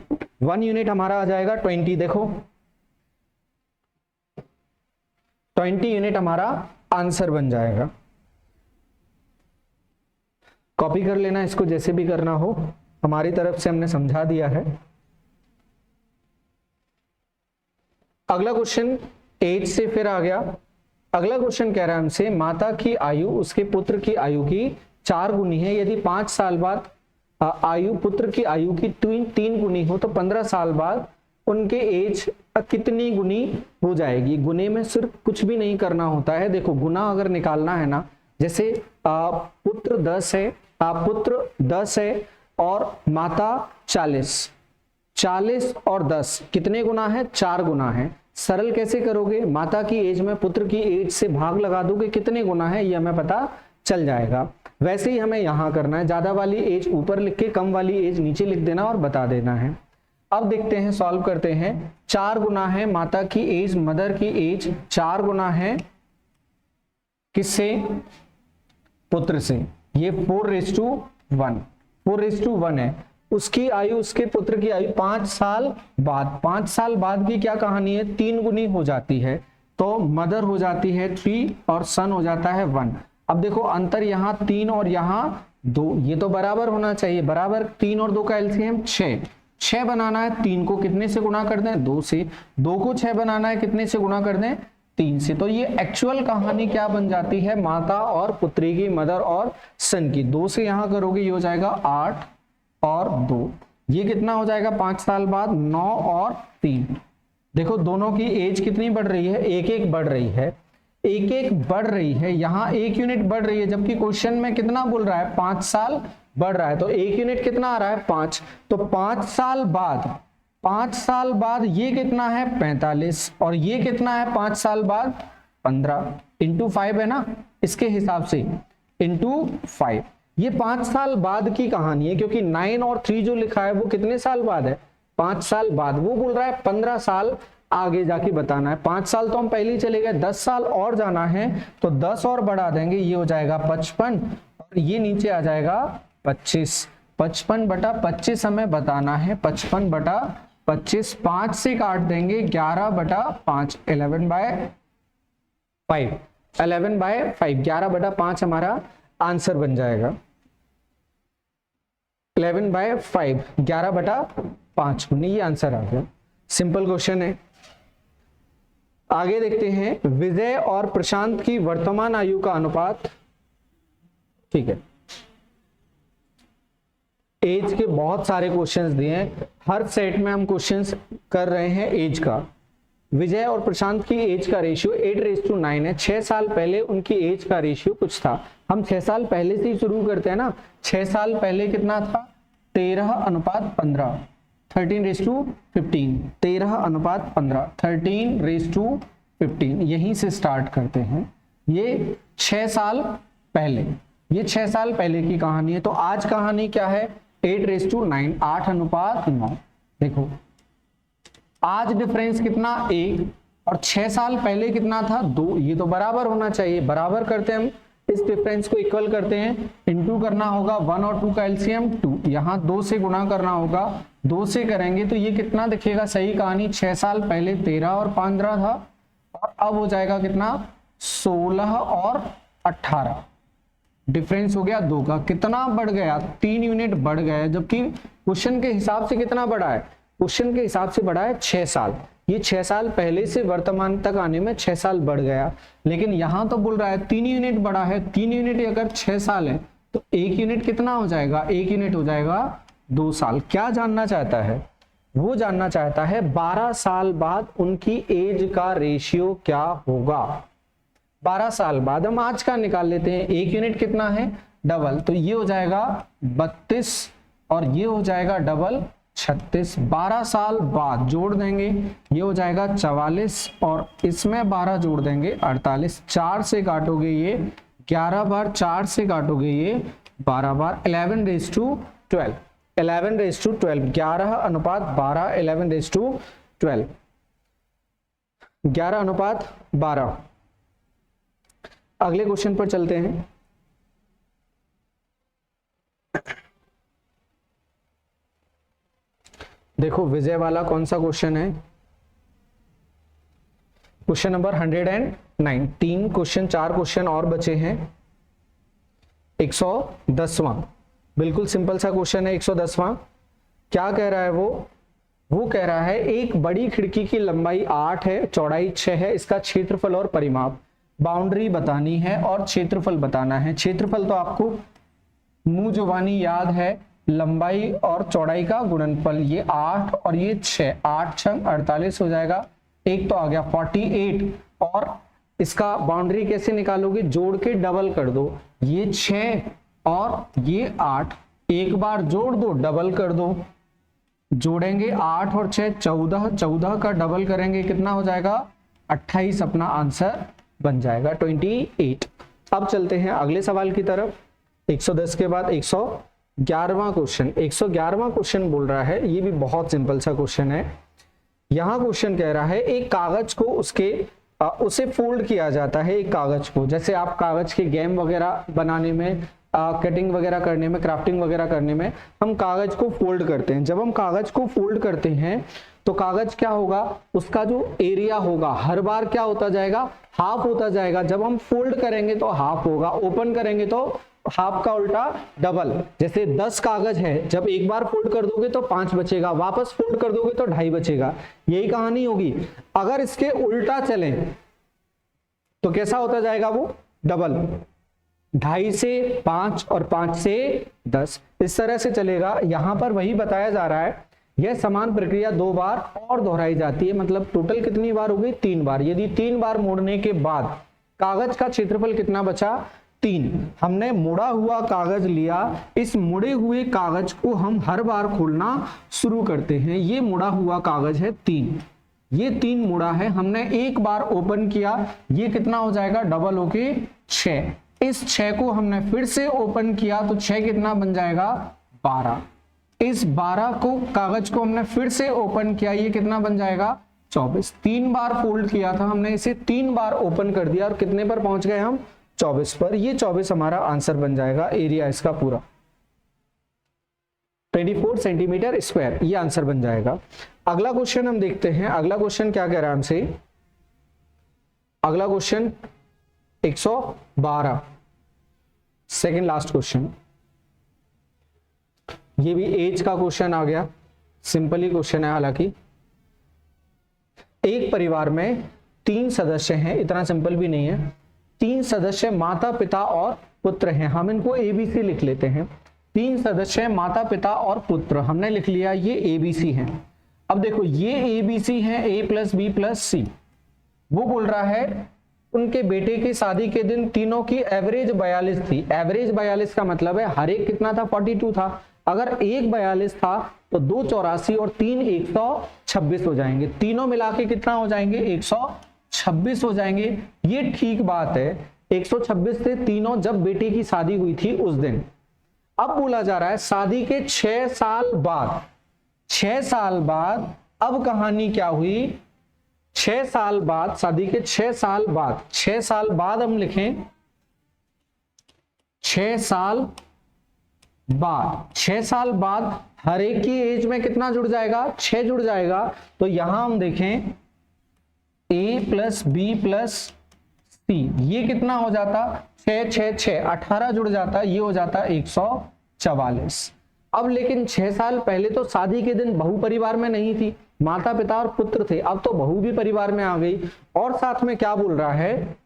1 यूनिट हमारा आ जाएगा 20, देखो 20 यूनिट हमारा आंसर बन जाएगा। कॉपी कर लेना इसको, जैसे भी करना हो, हमारी तरफ से हमने समझा दिया है। अगला क्वेश्चन 8 से फिर आ गया। अगला क्वेश्चन कह रहा है हमसे, माता की आयु उसके पुत्र की आयु की 4 गुनी है, यदि 5 साल बाद आयु पुत्र की आयु की 3 गुनी हो तो 15 साल बाद उनके एज कितनी गुनी हो जाएगी। गुने में सिर्फ कुछ भी नहीं करना होता है, देखो गुना अगर निकालना है ना, जैसे पुत्र 10 है, पुत्र 10 है और माता 40 और 10 कितने गुना है, 4 गुना है। सरल कैसे करोगे, माता की एज में पुत्र की एज से भाग लगा दोगे, कितने गुना है ये हमें पता चल जाएगा। वैसे ही हमें यहां करना है, ज्यादा वाली एज ऊपर लिख के कम वाली एज नीचे लिख देना और बता देना है। अब देखते हैं, सॉल्व करते हैं। 4 गुना है माता की एज, मदर की एज 4 गुना है किससे, पुत्र से, ये 4:1 है। उसकी आयु, उसके पुत्र की आयु 5 साल बाद, 5 साल बाद की क्या कहानी है, 3 गुनी हो जाती है, तो मदर हो जाती है 3 और सन हो जाता है 1। अब देखो अंतर यहाँ 3 और यहाँ 2, ये तो बराबर होना चाहिए, बराबर 3 और 2 का एलसीएम 6 बनाना है, 3 को कितने से गुना कर दें, 2 से, 2 को 6 बनाना है, कितने से गुना कर दें, 3 से। तो ये एक्चुअल कहानी क्या बन जाती है, माता और पुत्री की, मदर और सन की। 2 से यहां करोगे ये हो जाएगा 8 और 2, ये कितना हो जाएगा 5 साल बाद 9 और 3। देखो दोनों की एज कितनी बढ़ रही है, 1-1 बढ़ रही है, 1-1 बढ़ रही है, यहाँ 1 यूनिट बढ़ रही है, जबकि क्वेश्चन में कितना बोल रहा है 5 साल बढ़ रहा है, तो 1 यूनिट कितना आ रहा है 5। तो 5 साल बाद ये कितना है 45 और ये कितना है 5 साल बाद 15 इंटू 5 है ना, इसके हिसाब से इंटू 5। ये 5 साल बाद की कहानी है, क्योंकि 9 और 3 जो लिखा है वो कितने साल बाद है, 5 साल बाद। वो बोल रहा है 15 साल आगे जाके बताना है। 5 साल तो हम पहले ही चले गए, 10 साल और जाना है, तो 10 और बढ़ा देंगे, ये हो जाएगा 55 और ये नीचे आ जाएगा 25। 55/25 हमें बताना है, 55/25, 5 से काट देंगे 11/5, 11/5, 11/5 हमारा आंसर बन जाएगा। 11/5, 11/5 ये आंसर आ गया। सिंपल क्वेश्चन है। आगे देखते हैं, विजय और प्रशांत की वर्तमान आयु का अनुपात, ठीक है। एज के बहुत सारे क्वेश्चंस दिए हैं, हर सेट में हम क्वेश्चंस कर रहे हैं एज का। विजय और प्रशांत की एज का रेशियो 8:9 है। 6 साल पहले उनकी एज का रेशियो कुछ था। हम 6 साल पहले से ही शुरू करते हैं ना, 6 साल पहले कितना था 13:15, 13:15, 13:15, 13:15, यहीं से स्टार्ट करते हैं। ये 6 साल पहले, ये 6 साल पहले की कहानी है। तो आज कहानी क्या है? 8:9, 8:9। देखो आज डिफरेंस कितना? 1, और 6 साल पहले कितना था? 2। ये तो बराबर होना चाहिए। बराबर करते हैं हम, इस डिफरेंस को इक्वल करते हैं, इनटू करना होगा 1 और 2 का एलसीएम 2, यहाँ 2 से गुणा करना होगा, 2 से करेंगे तो ये कितना दिखेगा? सही कहानी 6 साल पहले 13 और 15 था, और अब हो जाएगा कितना? 16 और 18। डिफरेंस हो गया 2 का। कितना बढ़ गया? 3 यूनिट बढ़ गया, जबकि क्वेश्चन के हिसाब से कितना बढ़ा है? क्वेश्चन के हिसाब से बढ़ा है 6 साल। ये 6 साल पहले से वर्तमान तक आने में 6 साल बढ़ गया, लेकिन यहां तो बोल रहा है 3 यूनिट बढ़ा है। 3 यूनिट अगर 6 साल है तो 1 यूनिट कितना हो जाएगा? 1 यूनिट हो जाएगा 2 साल। क्या जानना चाहता है? वो जानना चाहता है 12 साल बाद उनकी एज का रेशियो क्या होगा। 12 साल बाद हम आज का निकाल लेते हैं। 1 यूनिट कितना है? डबल, तो ये हो जाएगा 32 और ये हो जाएगा डबल 36। 12 साल बाद जोड़ देंगे, ये हो जाएगा 44 और इसमें 12 जोड़ देंगे 48। 4 से काटोगे ये 11 बार, 4 से काटोगे ये 12 बार। 11:12, 11:12, 11:12, 11:12, 11:12। अगले क्वेश्चन पर चलते हैं। देखो विजय वाला कौन सा क्वेश्चन है? Question number 109। 3 क्वेश्चन, 4 क्वेश्चन और बचे हैं। 110वां, बिल्कुल सिंपल सा क्वेश्चन है। 110वां क्या कह रहा है? वो कह रहा है एक बड़ी खिड़की की लंबाई 8 है, चौड़ाई 6 है, इसका क्षेत्रफल और परिमाप, बाउंड्री बतानी है और क्षेत्रफल बताना है। क्षेत्रफल तो आपको मुंह जुबानी याद है, लंबाई और चौड़ाई का गुणनफल। ये 8 और ये 6, 8 6 48 हो जाएगा। एक तो आ गया 48, और इसका बाउंड्री कैसे निकालोगे? जोड़ के डबल कर दो। ये 6 और ये 8, एक बार जोड़ दो, डबल कर दो। जोड़ेंगे 8 और 6 14, 14 का डबल करेंगे कितना हो जाएगा? 28। अपना आंसर बन जाएगा 28। अब चलते हैं अगले सवाल की तरफ। 110 के बाद 111वां क्वेश्चन। 111वां क्वेश्चन बोल रहा है, ये भी बहुत सिंपल सा क्वेश्चन है। यहां क्वेश्चन कह रहा है एक कागज को उसे फोल्ड किया जाता है। एक कागज को, जैसे आप कागज के गेम वगैरह बनाने में, कटिंग वगैरह करने में, क्राफ्टिंग वगैरह करने में हम कागज को फोल्ड करते हैं। जब हम कागज को फोल्ड करते हैं तो कागज क्या होगा? उसका जो एरिया होगा हर बार क्या होता जाएगा? हाफ होता जाएगा। जब हम फोल्ड करेंगे तो हाफ होगा, ओपन करेंगे तो हाफ का उल्टा डबल। जैसे 10 कागज है, जब एक बार फोल्ड कर दोगे तो 5 बचेगा, वापस फोल्ड कर दोगे तो 2.5 बचेगा। यही कहानी होगी। अगर इसके उल्टा चले तो कैसा होता जाएगा? वो डबल। 2.5 से 5 और 5 से 10, इस तरह से चलेगा। यहां पर वही बताया जा रहा है, यह समान प्रक्रिया 2 बार और दोहराई जाती है। मतलब टोटल कितनी बार हो गई? 3 बार। यदि 3 बार मोड़ने के बाद कागज का क्षेत्रफल कितना बचा? 3। हमने मुड़ा हुआ कागज लिया, इस मुड़े हुए कागज को हम हर बार खोलना शुरू करते हैं। ये मुड़ा हुआ कागज है 3, ये 3 मुड़ा है, हमने एक बार ओपन किया, ये कितना हो जाएगा? डबल होके 6। इस 6 को हमने फिर से ओपन किया तो 6 कितना बन जाएगा? 12। इस 12 को कागज को हमने फिर से ओपन किया, ये कितना बन जाएगा? 24। 3 बार फोल्ड किया था हमने, इसे 3 बार ओपन कर दिया और कितने पर पहुंच गए हम? 24 पर। ये 24 हमारा आंसर बन जाएगा, एरिया इसका पूरा 24 सेंटीमीटर स्क्वायर, ये आंसर बन जाएगा। अगला क्वेश्चन हम देखते हैं। अगला क्वेश्चन क्या कह रहा है हमसे? अगला क्वेश्चन 112, सेकेंड लास्ट क्वेश्चन। ये भी एज का क्वेश्चन आ गया, सिंपल ही क्वेश्चन है। हालांकि एक परिवार में 3 सदस्य हैं, इतना सिंपल भी नहीं है। 3 सदस्य माता पिता और पुत्र हैं। हम इनको ABC लिख लेते हैं। 3 सदस्य माता पिता और पुत्र, हमने लिख लिया ये ABC हैं। अब देखो ये ABC हैं, A + B + C। वो बोल रहा है उनके बेटे की शादी के दिन तीनों की एवरेज 42 थी। एवरेज 42 का मतलब है हर एक कितना था? 42 था। अगर 1 42 था तो 2 84 और 3 126 हो जाएंगे, तीनों मिला के कितना हो जाएंगे 126 हो जाएंगे। ये ठीक बात है, 126 थे तीनों जब बेटे की शादी हुई थी उस दिन। अब बोला जा रहा है शादी के 6 साल बाद, 6 साल बाद अब कहानी क्या हुई, 6 साल बाद, शादी के 6 साल बाद, 6 साल बाद हम लिखें 6 साल बाद, 6 साल बाद हर एक की एज में कितना जुड़ जाएगा, 6 जुड़ जाएगा। तो यहां हम देखें a प्लस बी प्लस सी, ये कितना हो जाता 6 6 6 18 जुड़ जाता, ये हो जाता 144। अब लेकिन 6 साल पहले तो शादी के दिन बहू परिवार में नहीं थी, माता पिता और पुत्र थे, अब तो बहू भी परिवार में आ गई। और साथ में क्या बोल रहा है,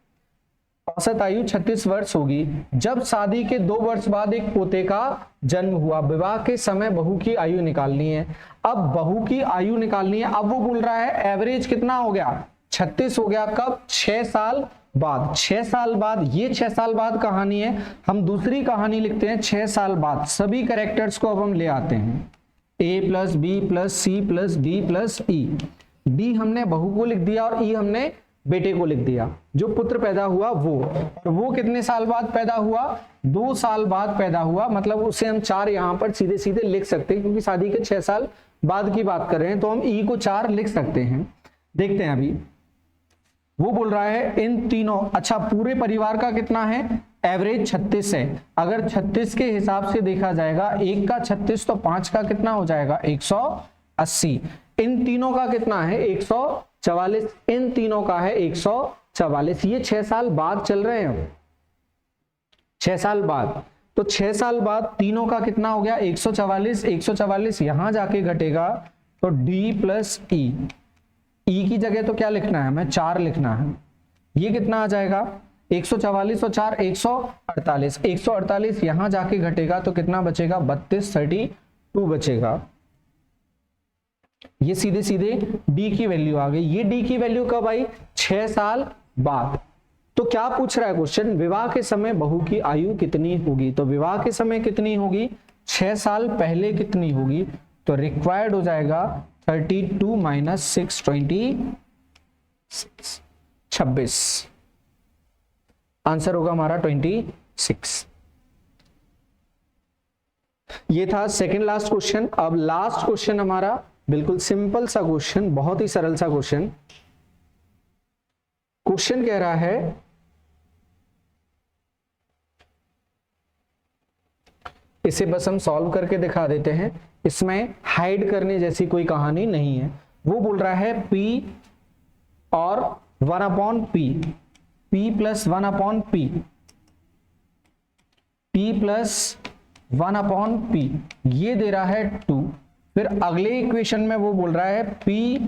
औसत आयु 36 वर्ष होगी। जब शादी के 2 वर्ष बाद एक पोते का जन्म हुआ, विवाह के समय बहू की आयु निकालनी है। अब बहू की आयु निकालनी है, अब वो बोल रहा है एवरेज कितना हो गया 36 हो गया, कब 6 साल बाद। 6 साल बाद, ये 6 साल बाद कहानी है, हम दूसरी कहानी लिखते हैं 6 साल बाद। सभी कैरेक्टर्स को अब हम ले आते हैं, a plus B plus C plus D plus E. D हमने बहू को लिख दिया और ई हमने बेटे को लिख दिया, जो पुत्र पैदा हुआ वो। और वो कितने साल बाद पैदा हुआ, 2 साल बाद पैदा हुआ, मतलब उसे हम 4 यहां पर सीधे सीधे लिख सकते हैं, क्योंकि शादी के 6 साल बाद की बात कर रहे हैं, तो हम ई को 4 लिख सकते हैं। देखते हैं अभी, वो बोल रहा है इन तीनों, अच्छा पूरे परिवार का कितना है, एवरेज 36 है। अगर 36 के हिसाब से देखा जाएगा, 1 का 36 तो 5 का कितना हो जाएगा 180। इन तीनों का कितना है 144, इन तीनों का है 144। ये 6 साल बाद चल रहे हैं, 6 साल बाद। तो 6 साल बाद तीनों का कितना हो गया 144, 144 यहां जाके घटेगा तो डी प्लस ई, ई की जगह तो क्या लिखना है हमें 4 लिखना है। ये कितना आ जाएगा 144 और 4 148, 148 यहां जाके घटेगा तो कितना बचेगा 32 32 बचेगा। ये सीधे सीधे डी की वैल्यू आ गई। ये डी की वैल्यू कब आई 6 साल बाद। तो क्या पूछ रहा है क्वेश्चन, विवाह के समय बहू की आयु कितनी होगी। तो विवाह के समय कितनी होगी 6 साल पहले कितनी होगी, तो रिक्वायर्ड हो जाएगा 32 माइनस 6 26, आंसर होगा हमारा 26। ये था सेकंड लास्ट क्वेश्चन। अब लास्ट क्वेश्चन हमारा बिल्कुल सिंपल सा क्वेश्चन, बहुत ही सरल सा क्वेश्चन। क्वेश्चन कह रहा है इसे बस हम सॉल्व करके दिखा देते हैं, इसमें हाइड करने जैसी कोई कहानी नहीं है। वो बोल रहा है P और 1/P, P plus 1/P, P plus 1/P, ये दे रहा है 2। फिर अगले इक्वेशन में वो बोल रहा है P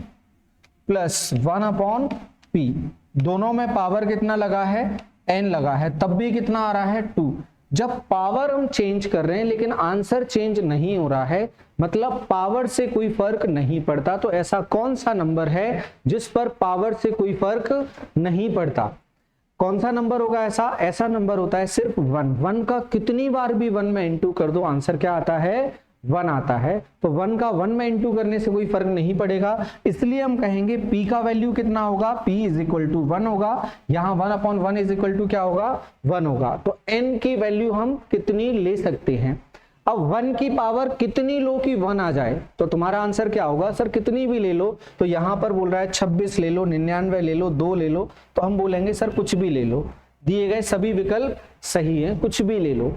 प्लस 1/P, दोनों में पावर कितना लगा है n लगा है, तब भी कितना आ रहा है 2। जब पावर हम चेंज कर रहे हैं लेकिन आंसर चेंज नहीं हो रहा है, मतलब पावर से कोई फर्क नहीं पड़ता, तो ऐसा कौन सा नंबर है जिस पर पावर से कोई फर्क नहीं पड़ता। कौन सा नंबर होगा ऐसा, ऐसा नंबर होता है सिर्फ 1। 1 का कितनी बार भी 1 में इंटू कर दो आंसर क्या आता है 1 आता है। तो 1 का 1 में इंटू करने से कोई फर्क नहीं पड़ेगा, इसलिए हम कहेंगे P का वैल्यू कितना होगा, P इज इक्वल टू 1 होगा। यहाँ 1/1 इज इक्वल टू क्या होगा 1 होगा। तो n की वैल्यू हम कितनी ले सकते हैं। अब 1 की पावर कितनी लो कि 1 आ जाए, तो तुम्हारा आंसर क्या होगा, सर कितनी भी ले लो। तो यहाँ पर बोल रहा है 26 ले लो, 99 ले लो, 2 ले लो, तो हम बोलेंगे सर कुछ भी ले लो, दिए गए सभी विकल्प सही है, कुछ भी ले लो।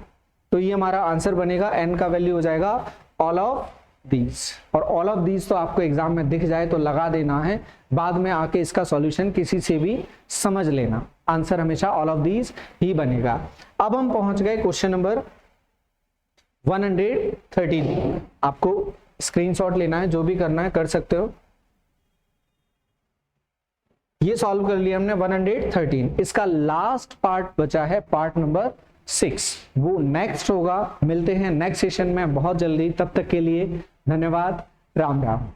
तो ये हमारा आंसर बनेगा, n का वैल्यू हो जाएगा ऑल ऑफ दीज। और ऑल ऑफ दीज तो आपको एग्जाम में दिख जाए तो लगा देना है, बाद में आके इसका सॉल्यूशन किसी से भी समझ लेना, आंसर हमेशा ऑल ऑफ दीज ही बनेगा। अब हम पहुंच गए क्वेश्चन नंबर 113। आपको स्क्रीनशॉट लेना है, जो भी करना है कर सकते हो। ये सॉल्व कर लिया हमने 113। इसका लास्ट पार्ट बचा है पार्ट नंबर 6, वो नेक्स्ट होगा। मिलते हैं नेक्स्ट सेशन में बहुत जल्दी, तब तक के लिए धन्यवाद, राम राम।